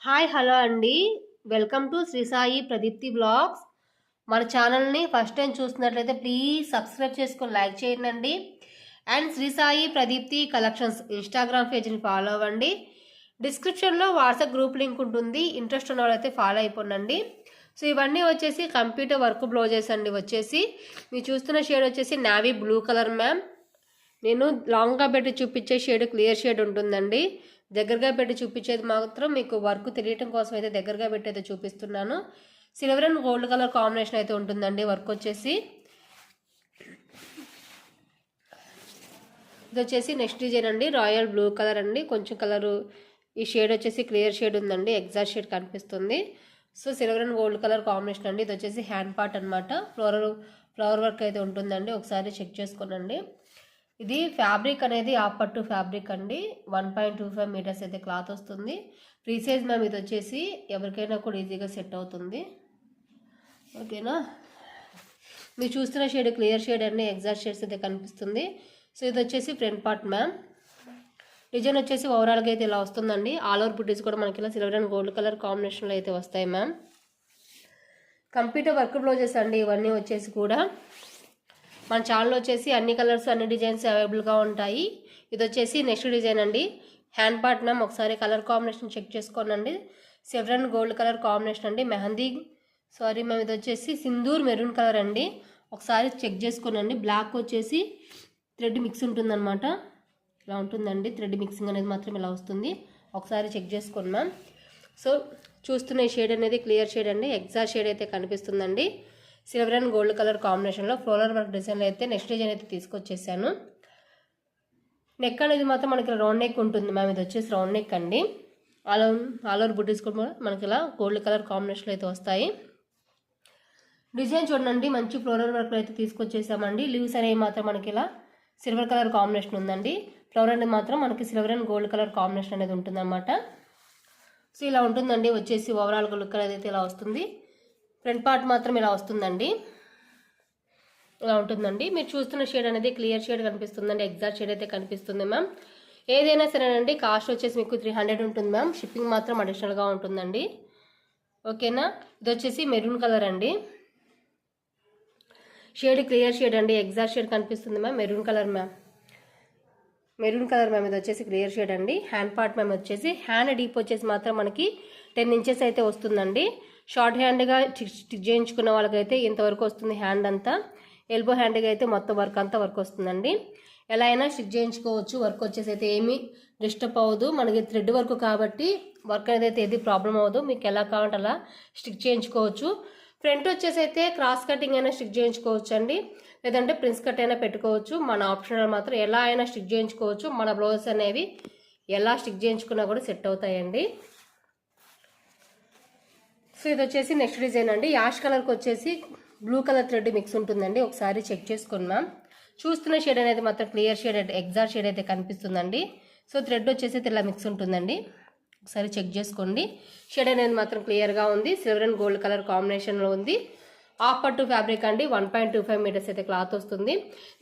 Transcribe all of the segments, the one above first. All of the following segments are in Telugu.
హాయ్ హలో అండి. Welcome to Sri Sai Pradeepthi blogs. మన ఛానల్ని ఫస్ట్ టైం చూస్తున్నట్లయితే ప్లీజ్ సబ్స్క్రైబ్ చేసుకొని లైక్ చేయండి. And Sri Sai Pradeepthi collections Instagram పేజ్ని ఫాలో అవ్వండి. డిస్క్రిప్షన్లో వాట్సాప్ గ్రూప్ లింక్ ఉంటుంది. ఇంట్రెస్ట్ ఉన్న వాళ్ళైతే ఫాలో అయిపోండి. సో ఇవన్నీ వచ్చేసి కంప్యూటర్ వర్క్ బ్లౌజెస్ అండి. వచ్చేసి మీరు చూస్తున్న షేడ్ వచ్చేసి నావీ బ్లూ కలర్ మ్యామ్. నేను లాంగ్గా పెట్టి చూపించే షేడ్ క్లియర్ షేడ్ ఉంటుందండి. దగ్గరగా పెట్టి చూపించేది మాత్రం మీకు వర్క్ తెలియటం కోసం అయితే దగ్గరగా పెట్టి అయితే చూపిస్తున్నాను. Silver and gold colour combination అయితే ఉంటుందండి. వర్క్ వచ్చేసి ఇది వచ్చేసి నెక్స్ట్ డిజైన్ అండి. రాయల్ బ్లూ కలర్ అండి. కొంచెం కలరు ఈ షేడ్ వచ్చేసి క్లియర్ షేడ్ ఉందండి. ఎగ్జాక్ట్ షేడ్ కనిపిస్తుంది. So silver and gold colour combination అండి. ఇది వచ్చేసి హ్యాండ్ పార్ట్ అనమాట. ఫ్లవర్ వర్క్ అయితే ఉంటుందండి. ఒకసారి చెక్ చేసుకోనండి. ఇది ఫ్యాబ్రిక్ అనేది ఆపట్టు ఫ్యాబ్రిక్ అండి. 1.25 మీటర్స్ అయితే క్లాత్ వస్తుంది. Free size ma'am. ఇది వచ్చేసి ఎవరికైనా కూడా ఈజీగా సెట్ అవుతుంది. ఓకేనా. మీరు చూస్తున్న షేడ్ క్లియర్ షేడ్ అండి. ఎగ్జాక్ట్ షేడ్స్ అయితే కనిపిస్తుంది. సో ఇది వచ్చేసి ఫ్రంట్ పార్ట్ మ్యామ్. డిజైన్ వచ్చేసి ఓవరాల్గా అయితే ఇలా వస్తుందండి. ఆల్ ఓవర్ బుటీస్ కూడా మనకి ఇలా సిల్వర్ అండ్ గోల్డ్ కలర్ కాంబినేషన్లో అయితే వస్తాయి మ్యామ్. కంప్యూటర్ వర్క్ బ్లౌజెస్ అండి ఇవన్నీ వచ్చేసి కూడా. మన ఛానల్ వచ్చేసి అన్ని కలర్స్ అన్ని డిజైన్స్ అవైలబుల్గా ఉంటాయి. ఇది వచ్చేసి నెక్స్ట్ డిజైన్ అండి. Hand part ma'am. ఒకసారి కలర్ కాంబినేషన్ చెక్ చేసుకోనండి. Silver and gold colour combination అండి. మెహందీ మ్యామ్. ఇది వచ్చేసి సింధూర్ మెరూన్ కలర్ అండి. ఒకసారి చెక్ చేసుకోనండి. బ్లాక్ వచ్చేసి థ్రెడ్ మిక్స్ ఉంటుందన్నమాట. ఇలా ఉంటుందండి. థ్రెడ్ మిక్సింగ్ అనేది మాత్రం ఇలా వస్తుంది. ఒకసారి చెక్ చేసుకోండి మ్యామ్. సో చూస్తున్న షేడ్ అనేది క్లియర్ షేడ్ అండి. ఎగ్జాక్ట్ షేడ్ అయితే కనిపిస్తుందండి. సిల్వర్ అండ్ గోల్డ్ కలర్ కాంబినేషన్లో ఫ్లోరల్ వర్క్ డిజైన్లో అయితే నెక్స్ట్ డిజైన్ అయితే తీసుకొచ్చేసాను. నెక్ అనేది మాత్రం మనకి రౌండ్ నెక్ ఉంటుంది మ్యామ్. ఇది వచ్చేసి రౌండ్ నెక్ అండి. ఆల్ ఓవర్ బుటీస్ కూడా మనకి ఇలా గోల్డ్ కలర్ కాంబినేషన్లో అయితే వస్తాయి. డిజైన్ చూడండి. మంచి ఫ్లోరల్ వర్క్ అయితే తీసుకొచ్చేసామండి. లీవ్స్ అనేవి మాత్రం మనకి ఇలా సిల్వర్ కలర్ కాంబినేషన్ ఉందండి. ఫ్లవర్ అనేది మాత్రం మనకి silver and gold colour combination అనేది ఉంటుందన్నమాట. సో ఇలా ఉంటుందండి. వచ్చేసి ఓవరాల్గా లుక్ అనేది అయితే ఇలా వస్తుంది. ఫ్రంట్ పార్ట్ మాత్రం ఇలా వస్తుందండి. ఇలా ఉంటుందండి. మీరు చూస్తున్న షేడ్ అనేది క్లియర్ షేడ్ కనిపిస్తుందండి. ఎగ్జాక్ట్ షేడ్ అయితే కనిపిస్తుంది మ్యామ్. ఏదైనా సరేనండి. కాస్ట్ వచ్చేసి మీకు 300 ఉంటుంది మ్యామ్. షిప్పింగ్ మాత్రం అడిషనల్గా ఉంటుందండి. ఓకేనా. ఇది వచ్చేసి మెరూన్ కలర్ అండి. షేడ్ క్లియర్ షేడ్ అండి. ఎగ్జాక్ట్ షేడ్ కనిపిస్తుంది మ్యామ్. Maroon colour ma'am. ఇది వచ్చేసి క్లియర్ షేడ్ అండి. Hand part ma'am. వచ్చేసి హ్యాండ్ డీప్ వచ్చేసి మాత్రం మనకి 10 ఇంచెస్ అయితే వస్తుందండి. షార్ట్ హ్యాండ్గా స్టిచ్ చేయించుకున్న వాళ్ళకైతే ఇంతవరకు వస్తుంది హ్యాండ్ అంతా. ఎల్బో హ్యాండ్గా అయితే మొత్తం వర్క్ అంతా వర్క్ వస్తుందండి. ఎలా అయినా స్టిచ్ చేయించుకోవచ్చు. వర్క్ వచ్చేసి అయితే ఏమీ డిస్టర్బ్ అవ్వదు. మనకి థ్రెడ్ వర్క్ కాబట్టి వర్క్ అనేది అయితే ఏది ప్రాబ్లం అవ్వదు. మీకు ఎలా కావాలంటే అలా స్టిచ్ చేయించుకోవచ్చు. ఫ్రంట్ వచ్చేసి అయితే క్రాస్ కటింగ్ అయినా స్టిచ్ చేయించుకోవచ్చు అండి. లేదంటే ప్రిన్స్ కట్ అయినా పెట్టుకోవచ్చు. మన ఆప్షనల్ మాత్రం ఎలా అయినా స్టిచ్ చేయించుకోవచ్చు. మన బ్లౌజెస్ అనేవి ఎలా స్టిచ్ చేయించుకున్నా కూడా సెట్ అవుతాయండి. సో ఇది వచ్చేసి నెక్స్ట్ డిజైన్ అండి. యాష్ కలర్కి వచ్చేసి బ్లూ కలర్ థ్రెడ్ మిక్స్ ఉంటుందండి. ఒకసారి చెక్ చేసుకున్నాం. చూస్తున్న షేడ్ అనేది మాత్రం క్లియర్ షేడ్ ఎగ్జాక్ట్ షేడ్ అయితే కనిపిస్తుందండి. సో థ్రెడ్ వచ్చేసి ఇలా మిక్స్ ఉంటుందండి. ఒకసారి చెక్ చేసుకోండి. షేడ్ అనేది మాత్రం క్లియర్గా ఉంది. సిల్వర్ అండ్ గోల్డ్ కలర్ కాంబినేషన్లో ఉంది. హాఫ్ పట్టు ఫ్యాబ్రిక్ అండి. 1.25 మీటర్స్ అయితే క్లాత్ వస్తుంది.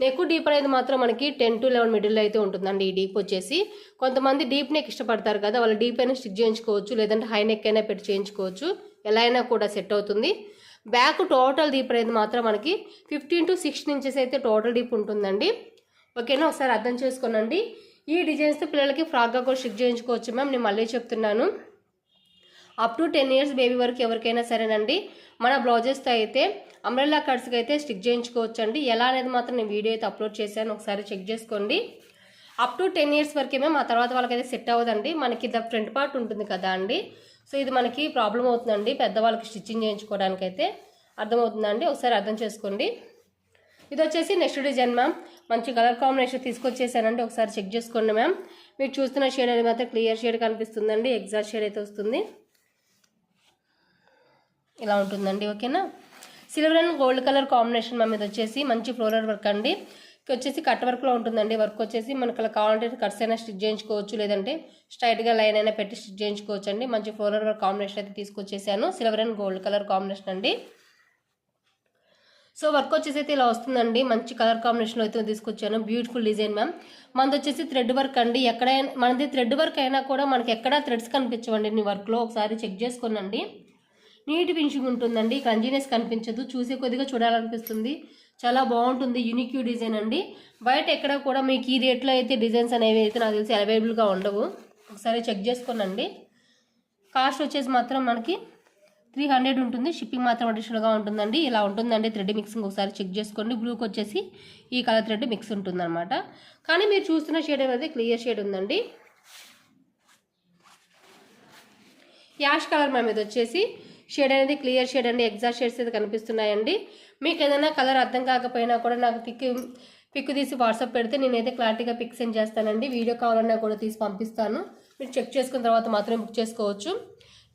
నెక్ డీప్ అనేది మాత్రం మనకి 10 to 11 మిడిల్లో అయితే ఉంటుందండి. ఈ డీప్ వచ్చేసి కొంతమంది డీప్ నెక్ ఇష్టపడతారు కదా, వాళ్ళు డీప్ అయినా స్టిచ్ చేయించుకోవచ్చు. లేదంటే హై నెక్ అయినా పెట్టి చేయించుకోవచ్చు. ఎలా అయినా కూడా సెట్ అవుతుంది. బ్యాక్ టోటల్ డీప్ అనేది మాత్రం మనకి 15 to 16 ఇంచెస్ అయితే టోటల్ డీప్ ఉంటుందండి. ఓకేనా. ఒకసారి అర్థం చేసుకోనండి. ఈ డిజైన్స్తో పిల్లలకి ఫ్రాక్గా కూడా స్టిచ్ చేయించుకోవచ్చు మ్యామ్. నేను మళ్ళీ చెప్తున్నాను. అప్ టు 10 years బేబీ వరకు ఎవరికైనా సరేనండి. మన బ్లౌజెస్తో అయితే అంబ్రెల్లా కట్స్కి అయితే స్టిచ్ చేయించుకోవచ్చు అండి. ఎలా అనేది మాత్రం నేను వీడియో అయితే అప్లోడ్ చేశాను. ఒకసారి చెక్ చేసుకోండి. అప్ టు 10 years వరకే మేము. ఆ తర్వాత వాళ్ళకైతే సెట్ అవ్వదండి. మనకి ద ఫ్రంట్ పార్ట్ ఉంటుంది కదా అండి. సో ఇది మనకి ప్రాబ్లం అవుతుందండి పెద్దవాళ్ళకి స్టిచ్చింగ్ చేయించుకోవడానికి అయితే. అర్థమవుతుందండి. ఒకసారి అర్థం చేసుకోండి. ఇది వచ్చేసి నెక్స్ట్ డిజైన్ మ్యామ్. మంచి కలర్ కాంబినేషన్ తీసుకొచ్చేసానండి. ఒకసారి చెక్ చేసుకోండి మ్యామ్. మీరు చూస్తున్న షేడ్ అనేది మాత్రం క్లియర్ షేడ్ కనిపిస్తుందండి. ఎగ్జాక్ట్ షేడ్ అయితే వస్తుంది. ఇలా ఉంటుందండి. ఓకేనా. Silver and gold colour combination ma'am. ఇది వచ్చేసి మంచి ఫ్లోరల్ వర్క్ అండి. వచ్చేసి కట్ వర్క్లో ఉంటుందండి. వర్క్ వచ్చేసి మనకు అలా కావాలంటే కట్స్ అయినా స్టిచ్ చేయించుకోవచ్చు. లేదంటే స్ట్రైట్గా లైన్ అయినా పెట్టి స్టిచ్ చేయించుకోవచ్చు అండి. మంచి ఫ్లోరల్ వర్క్ కాంబినేషన్ అయితే తీసుకొచ్చేసాను. Silver and gold colour combination అండి. సో వర్క్ వచ్చేసి అయితే ఇలా వస్తుందండి. మంచి కలర్ కాంబినేషన్లో అయితే తీసుకొచ్చాను. Beautiful design ma'am. మనది వచ్చేసి థ్రెడ్ వర్క్ అండి. ఎక్కడైనా మనది థ్రెడ్ వర్క్ అయినా కూడా మనకి ఎక్కడా థ్రెడ్స్ కనిపించవండి నీ వర్క్లో. ఒకసారి చెక్ చేసుకోనండి. నీట్ ఫినిషింగ్ ఉంటుందండి. క్రంజీనెస్ కనిపించదు. చూసే కొద్దిగా చూడాలనిపిస్తుంది. చాలా బాగుంటుంది. యూనిక్ డిజైన్ అండి. బయట ఎక్కడ కూడా మీకు ఈ రేట్లో అయితే డిజైన్స్ అనేవి అయితే నాకు తెలిసి అవైలబుల్గా ఉండవు. ఒకసారి చెక్ చేసుకోనండి. కాస్ట్ వచ్చేసి మాత్రం మనకి 300 ఉంటుంది. షిప్పింగ్ మాత్రం అడిషనల్గా ఉంటుందండి. ఇలా ఉంటుందండి థ్రెడ్ మిక్సింగ్. ఒకసారి చెక్ చేసుకోండి. బ్లూకి వచ్చేసి ఈ కలర్ థ్రెడ్ మిక్స్ ఉంటుందన్నమాట. కానీ మీరు చూస్తున్న షేడ్ అనేది క్లియర్ షేడ్ ఉందండి. Ash colour ma'am. ఇది వచ్చేసి షేడ్ అనేది క్లియర్ షేడ్ అండి. ఎగ్జాక్ట్ షేడ్స్ అయితే కనిపిస్తున్నాయండి. మీకు ఏదైనా కలర్ అర్థం కాకపోయినా కూడా నాకు పిక్ తీసి వాట్సాప్ పెడితే నేనైతే క్లారిటీగా పిక్ సెండ్ చేస్తానండి. వీడియో కావాలన్నా కూడా తీసి పంపిస్తాను. మీరు చెక్ చేసుకున్న తర్వాత మాత్రమే బుక్ చేసుకోవచ్చు.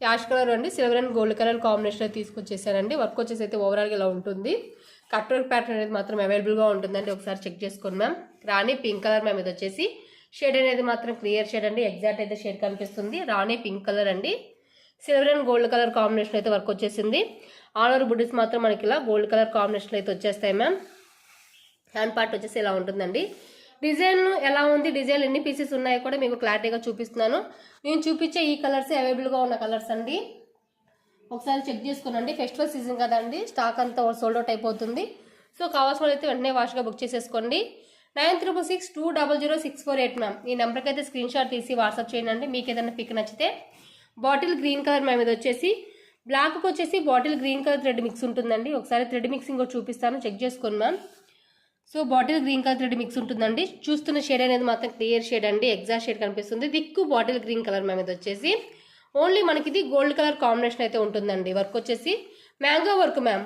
యాష్ కలర్ అండి. Silver and gold colour combination తీసుకొచ్చేసానండి. వర్క్ వచ్చేసి అయితే ఓవరాల్గా ఇలా ఉంటుంది. కట్ వర్క్ ప్యాటర్న్ అనేది మాత్రం అవైలబుల్గా ఉంటుందండి. ఒకసారి చెక్ చేసుకోండి మ్యామ్. రాణి పింక్ కలర్ మ్యామ్. ఇది వచ్చేసి షేడ్ అనేది మాత్రం క్లియర్ షేడ్ అండి. ఎగ్జాక్ట్ అయితే షేడ్ కనిపిస్తుంది. రాణి పింక్ కలర్ అండి. Silver and gold colour combination అయితే వర్క్ వచ్చేసింది. ఆల్ ఓవర్ బుడ్డీస్ మాత్రం మనకి ఇలా గోల్డ్ కలర్ కాంబినేషన్ అయితే వచ్చేస్తాయి మ్యామ్. హ్యాండ్ పార్ట్ వచ్చేసి ఇలా ఉంటుందండి. డిజైన్ ఎలా ఉంది, డిజైన్ ఎన్ని పీసెస్ ఉన్నాయో కూడా మీకు క్లారిటీగా చూపిస్తున్నాను. నేను చూపించే ఈ కలర్స్ అవైలబుల్గా ఉన్న కలర్స్ అండి. ఒకసారి చెక్ చేసుకోనండి. ఫెస్టివల్ సీజన్ కదండి, స్టాక్ అంతా సోల్డ్ అవుట్ అయిపోతుంది. సో కావాల్సిన వాళ్ళు అయితే వెంటనే వాష్గా బుక్ చేసేసుకోండి. 9366200648 మ్యామ్. ఈ నెంబర్కి అయితే స్క్రీన్ షాట్ తీసి వాట్సాప్ చేయండి. మీకు ఏదైనా పిక్ నచ్చితే బాటిల్ గ్రీన్ కలర్ మ్యామ్. ఇది వచ్చేసి బ్లాక్కి వచ్చేసి bottle green colour thread mix ఉంటుందండి. ఒకసారి థ్రెడ్ మిక్సింగ్ కూడా చూపిస్తాను. చెక్ చేసుకోండి ma'am. So bottle green colour thread mix ఉంటుందండి. చూస్తున్న షేడ్ అనేది మాత్రం క్లియర్ షేడ్ అండి. ఎగ్జాక్ట్ షేడ్ కనిపిస్తుంది. దిక్కు బాటిల్ గ్రీన్ కలర్ మ్యామ్. ఇది వచ్చేసి ఓన్లీ మనకి ఇది గోల్డ్ కలర్ కాంబినేషన్ అయితే ఉంటుందండి. వర్క్ వచ్చేసి మ్యాంగో వర్క్ మ్యామ్.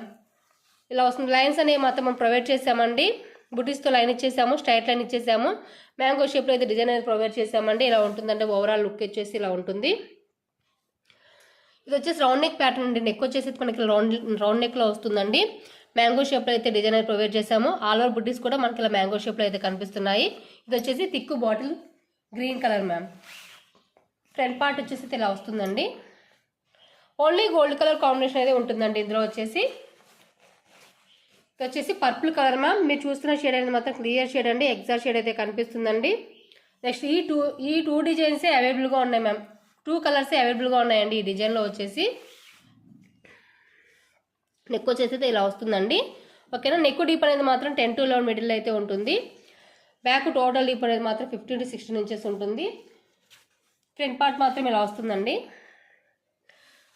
ఇలా వస్తుంది. లైన్స్ అనేవి మాత్రం మనం ప్రొవైడ్ చేసామండి. బుటీస్తో లైన్ ఇచ్చేసాము, స్ట్రైట్ లైన్ ఇచ్చేసాము. మ్యాంగో షేప్లో అయితే డిజైన్ అనేది ప్రొవైడ్ చేసామండి. ఇలా ఉంటుందండి. ఓవరాల్ లుక్ వచ్చేసి ఇలా ఉంటుంది. ఇది వచ్చేసి రౌండ్ నెక్ ప్యాటర్న్ అండి. నెక్ వచ్చేసి మనకి రౌండ్ నెక్లో వస్తుందండి. మ్యాంగో షేప్లో అయితే డిజైన్ అయితే ప్రొవైడ్ చేసాము. ఆల్ ఓవర్ బుడ్డీస్ కూడా మనకి ఇలా మ్యాంగో షేప్లో అయితే కనిపిస్తున్నాయి. ఇది వచ్చేసి thick bottle green colour ma'am. Front part వచ్చేసి ఇలా వస్తుందండి. ఓన్లీ గోల్డ్ కలర్ కాంబినేషన్ అయితే ఉంటుందండి. ఇందులో వచ్చేసి ఇది వచ్చేసి పర్పుల్ కలర్ మ్యామ్. మీరు చూస్తున్న షేడ్ అనేది మాత్రం క్లియర్ షేడ్ అండి. ఎగ్జాక్ట్ షేడ్ అయితే కనిపిస్తుందండి. నెక్స్ట్ ఈ టూ డిజైన్సే అవైలబుల్గా ఉన్నాయి మ్యామ్. 2 కలర్సే అవైలబుల్గా ఉన్నాయండి. ఈ డిజైన్లో వచ్చేసి నెక్ వచ్చేసి అయితే ఇలా వస్తుందండి. ఓకేనా. నెక్ డీప్ అనేది మాత్రం 10 to 11 మిడిల్ అయితే ఉంటుంది. బ్యాక్ టోటల్ డీప్ అనేది మాత్రం 15 to 16 ఇంచెస్ ఉంటుంది. ఫ్రంట్ పార్ట్ మాత్రం ఇలా వస్తుందండి.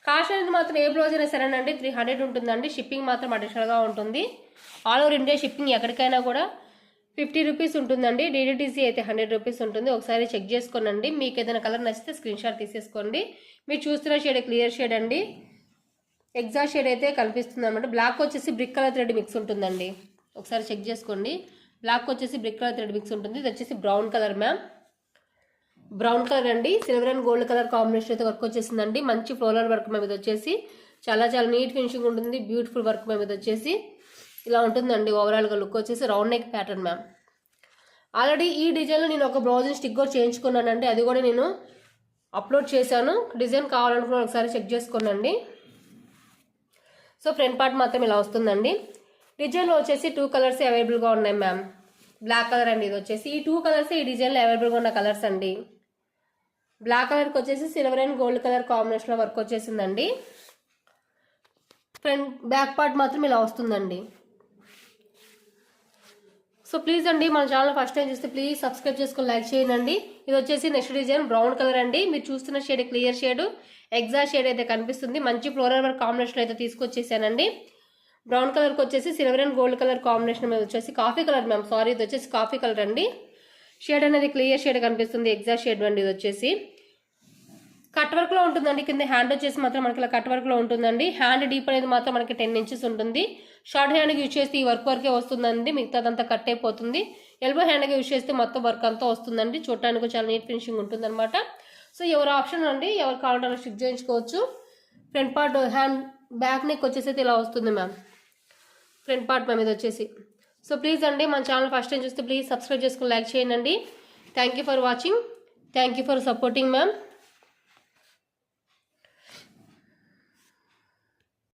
కాస్ట్ అనేది మాత్రం ఏ బ్లౌజ్ అయినా సరేనండి 300 ఉంటుందండి. షిప్పింగ్ మాత్రం అడిషనల్గా ఉంటుంది. ఆల్ ఓవర్ ఇండియా షిప్పింగ్ ఎక్కడికైనా కూడా 50 రూపీస్ ఉంటుందండి. DDTC అయితే 100 రూపీస్ ఉంటుంది. ఒకసారి చెక్ చేసుకోనండి. మీకు ఏదైనా కలర్ నచ్చితే స్క్రీన్ షాట్ తీసేసుకోండి. మీరు చూస్తున్న షేడ్ క్లియర్ షేడ్ అండి. ఎగ్జాక్ట్ షేడ్ అయితే కనిపిస్తుంది అనమాట. బ్లాక్ వచ్చేసి బ్రిక్ కలర్ థ్రెడ్ మిక్స్ ఉంటుందండి. ఒకసారి చెక్ చేసుకోండి. బ్లాక్ వచ్చేసి బ్రిక్ కలర్ థ్రెడ్ మిక్స్ ఉంటుంది. ఇది వచ్చేసి brown colour ma'am. Brown colour అండి. Silver and gold colour combination అయితే వర్క్ వచ్చేసిందండి. మంచి ఫ్లోరల్ వర్క్ మ్యామ్. ఇది వచ్చేసి చాలా నీట్ ఫినిషింగ్ ఉంటుంది. Beautiful work ma'am. ఇది వచ్చేసి ఇలా ఉంటుందండి. ఓవరాల్గా లుక్ వచ్చేసి round neck pattern ma'am. Already ఈ డిజైన్లో నేను ఒక బ్లౌజ్ని స్టిక్ కూడా చేయించుకున్నానండి. అది కూడా నేను అప్లోడ్ చేశాను. డిజైన్ కావాలనుకున్న ఒకసారి చెక్ చేసుకోనండి. సో ఫ్రంట్ పార్ట్ మాత్రం ఇలా వస్తుందండి. డిజైన్లో వచ్చేసి 2 కలర్స్ అవైలబుల్గా ఉన్నాయి మ్యామ్. బ్లాక్ కలర్ అండి. ఇది వచ్చేసి ఈ 2 కలర్స్ ఈ డిజైన్లో అవైలబుల్గా ఉన్న కలర్స్ అండి. బ్లాక్ కలర్కి వచ్చేసి సిల్వర్ అండ్ గోల్డ్ కలర్ కాంబినేషన్లో వర్క్ వచ్చేసిందండి. ఫ్రంట్ బ్యాక్ పార్ట్ మాత్రం ఇలా వస్తుందండి. సో ప్లీజ్ అండి మన ఛానల్ ఫస్ట్ టైం చూస్తే ప్లీజ్ సబ్స్క్రైబ్ చేసుకొని లైక్ చేయండి. ఇది వచ్చేసి నెక్స్ట్ డిజైన్ బ్రౌన్ కలర్ అండి. మీరు చూస్తున్న shade clear shade exact shade అయితే కనిపిస్తుంది. మంచి ఫ్లోరల్ వర్క్ కాంబినేషన్ అయితే తీసుకొచ్చేసానండి. బ్రౌన్ కలర్కి వచ్చేసి silver and gold colour combination మీద వచ్చేసి కాఫీ కలర్ మ్యామ్. సారీ, ఇది వచ్చేసి కాఫీ కలర్ అండి. షేడ్ అనేది క్లియర్ షేడ్ కనిపిస్తుంది. ఎగ్జాక్ట్ షేడ్ అండి. ఇది వచ్చేసి కట్ వర్క్లో ఉంటుందండి. కింద హ్యాండ్ వచ్చేసి మాత్రం మనకి ఇలా కట్ వర్క్లో ఉంటుందండి. హ్యాండ్ డీప్ అనేది మాత్రం మనకి 10 ఇంచెస్ ఉంటుంది. షార్ట్ హ్యాండ్కి యూజ్ చేస్తే ఈ వర్క్ వరకే వస్తుందండి. మిగతాదంతా కట్ అయిపోతుంది. ఎల్బో హ్యాండ్కి యూజ్ చేస్తే మొత్తం వర్క్ అంతా వస్తుందండి. చూడటానికి చాలా నీట్ ఫినిషింగ్ ఉంటుంది అనమాట. సో ఎవరి ఆప్షన్ అండి. ఎవరు కావాలంటే స్టిక్ చేయించుకోవచ్చు. Front part hand back neck వచ్చేసి అయితే ఇలా వస్తుంది మ్యామ్. Front part ma'am. ఇది వచ్చేసి సో ప్లీజ్ అండి మన ఛానల్ ఫస్ట్ టైం చూస్తే ప్లీజ్ సబ్స్క్రైబ్ చేసుకుని లైక్ చేయండి. Thank you for watching. Thank you for supporting ma'am.